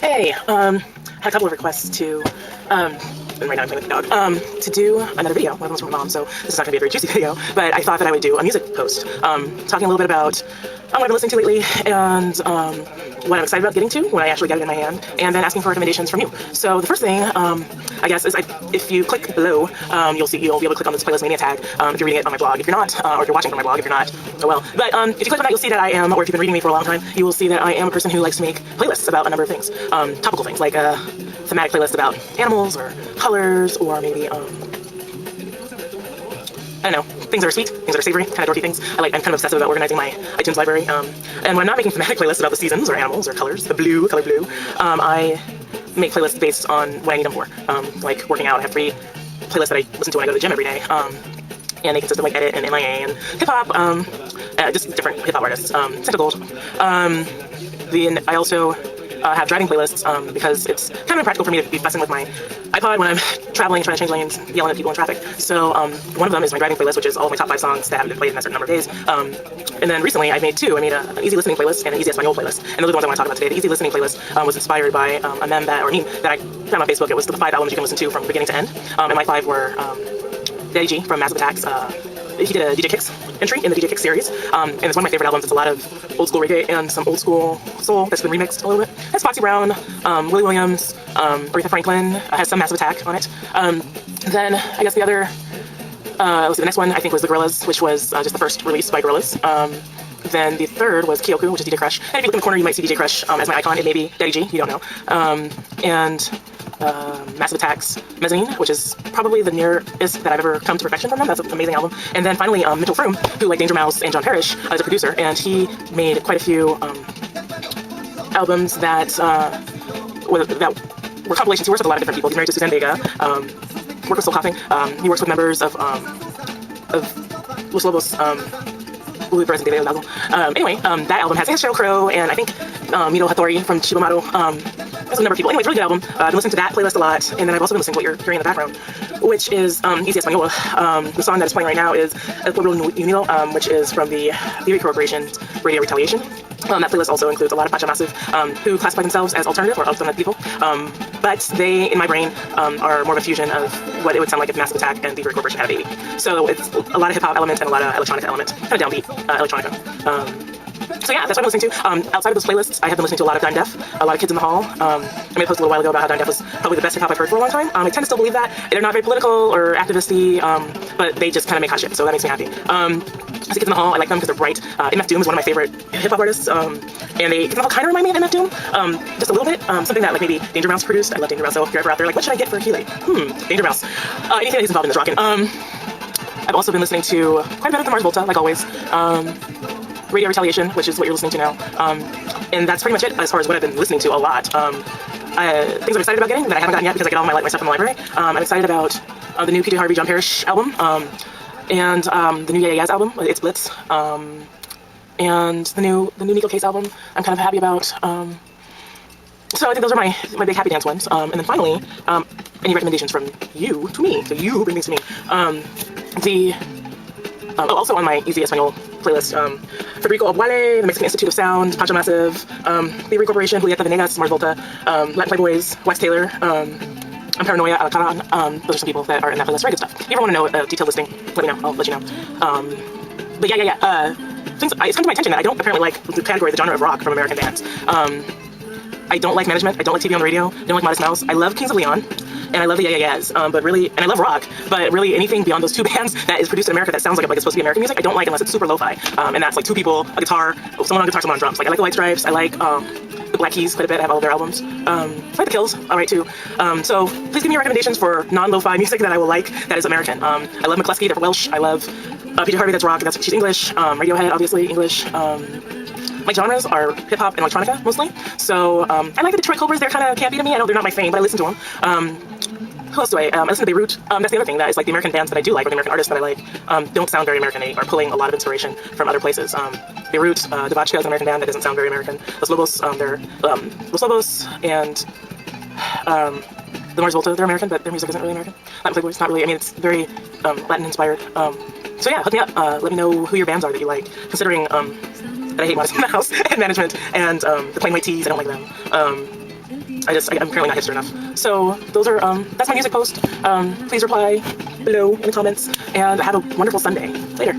Hey, had a couple of requests to, and right now I'm playing with the dog, to do another video. One of them was from my mom, so this is not going to be a very juicy video, but I thought that I would do a music post, talking a little bit about what I've been listening to lately, and what I'm excited about getting to when I actually get it in my hand, and then asking for recommendations from you. So the first thing, I guess, is if you click below, you'll be able to click on this playlist mania tag if you're reading it on my blog. If you're not, or if you're watching from my blog, if you're not, oh well. But if you click on that, you'll see that I am, or if you've been reading me for a long time, you will see that I am a person who likes to make playlists about a number of things. Topical things, like a thematic playlist about animals, or colors, or maybe, I don't know, things that are sweet, things that are savory, kind of dorky things. I'm kind of obsessive about organizing my iTunes library. And when I'm not making thematic playlists about the seasons or animals or colors, the color blue, I make playlists based on what I need them for. Like working out, I have 3 playlists that I listen to when I go to the gym every day. And they consist of like edit and MIA and hip hop, just different hip hop artists, Santa Gold. Then I also have driving playlists because it's kind of impractical for me to be fussing with my iPod when I'm traveling, trying to change lanes, yelling at people in traffic. So one of them is my driving playlist, which is all of my top 5 songs that haven't been played in a certain number of days. And then recently I made 2. I made an easy listening playlist and an easy Espanol playlist. And those are the ones I want to talk about today. The easy listening playlist was inspired by a meme that I found on Facebook. It was the 5 albums you can listen to from beginning to end. And my 5 were Daddy G from Massive Attacks. He did a DJ Kicks entry in the DJ Kicks series, and it's one of my favorite albums. It's a lot of old school reggae and some old school soul that's been remixed a little bit. It's Foxy Brown, Willie Williams, Aretha Franklin has some Massive Attack on it. Then I guess the other, let's see, the next one I think was The Gorillaz, which was just the first release by Gorillaz. Then the third was Kyoku, which is DJ Crush. And if you look in the corner, you might see DJ Crush as my icon. It may be Daddy G, you don't know. And Massive Attacks Mezzanine, which is probably the nearest that I've ever come to perfection from them. That's an amazing album. And then finally, Mitchell Froome, who, like Danger Mouse and John Parrish, is a producer, and he made quite a few albums that were compilations. He works with a lot of different people. He's married to Suzanne Vega, worked with Soul Coughing. He works with members of Los Lobos, anyway, that album has Sheryl Crow and I think Mito Hattori from Chibamaro. There's a number of people. Anyway, it's a really good album. I've been listening to that playlist a lot, and then I've also been listening to what you're hearing in the background, which is Easy Espanol. The song that is playing right now is El Pueblo Unido, which is from the Theory Corporation's Radio Retaliation. That playlist also includes a lot of Pacha Massive, who classify themselves as alternative or alternate people, but they, in my brain, are more of a fusion of what it would sound like if Massive Attack and Theory Corporation had a baby. So it's a lot of hip-hop element and a lot of electronica element, kind of downbeat electronica. So yeah, that's what I'm listening to. Outside of those playlists, I have been listening to a lot of Dime Def, a lot of Kids in the Hall. I made a post a little while ago about how Dime Def was probably the best hip-hop I've heard for a long time. I tend to still believe that. They're not very political or activist-y, but they just kind of make hot shit, so that makes me happy. Kids in the Hall, I like them because they're bright. MF Doom is one of my favorite hip-hop artists, and Kids in the Hall kind of remind me of MF Doom, just a little bit. Something that like maybe Danger Mouse produced. I love Danger Mouse, so if you're ever out there like, what should I get for Healy? Danger Mouse. Anything that he's involved in is rockin'. I've also been listening to quite a bit of the Mars Volta, like always. Radio Retaliation, which is what you're listening to now. And that's pretty much it as far as what I've been listening to a lot. Things I'm excited about getting that I haven't gotten yet because I get all my stuff from the library. I'm excited about the new PJ Harvey John Parrish album, and the new Yeah Yeah Yeahs album, It's Blitz, and the new Nico Case album I'm kind of happy about. So I think those are my big happy dance ones. And then finally, any recommendations from you to me, so you bring things to me. Also on my Easy Espanol playlist, Federico Obuale, the Mexican Institute of Sound, Pacha Massive, Theory Corporation, Julieta Venegas, Mars Volta, Latin Playboys, Wax Taylor, Paranoia, Alcaran. Those are some people that are in that playlist. Very good stuff. If you ever want to know a detailed listing, let me know. I'll let you know. But yeah. It's come to my attention that I don't apparently like the category, the genre of rock from American bands. I don't like Management. I don't like TV on the Radio. I don't like Modest Mouse. I love Kings of Leon, and I love the Yeah Yeah Yeahs. But really, and I love rock. But really, anything beyond those 2 bands that is produced in America that sounds like it's supposed to be American music, I don't like unless it's super lo-fi. And that's like 2 people, a guitar, someone on guitar, someone on drums. Like I like the White Stripes. I like the Black Keys quite a bit. I have all of their albums. I like the Kills, all right too. So please give me recommendations for non-lo-fi music that I will like that is American. I love McCluskey. They're Welsh. I love PJ Harvey. That's rock. She's English. Radiohead, obviously English. My genres are hip-hop and electronica, mostly. So, I like the Detroit Cobras. They're kind of campy to me. I know they're not my thing, but I listen to them. Who else do I listen to? Beirut. That's the other thing, that is like the American bands that I do like, or the American artists that I like, don't sound very American. They are pulling a lot of inspiration from other places. Beirut, Devachka is an American band that doesn't sound very American. Los Lobos, they're Los Lobos, and the Mars Volta, they're American, but their music isn't really American. Latin Playboys, not really. I mean, it's very Latin-inspired. So yeah, hook me up. Let me know who your bands are that you like, considering that I hate Modest Mouse and Management and the Plain White Tees. I don't like them. I'm currently not hipster enough. So those are, that's my music post. Please reply below in the comments, and have a wonderful Sunday. Later.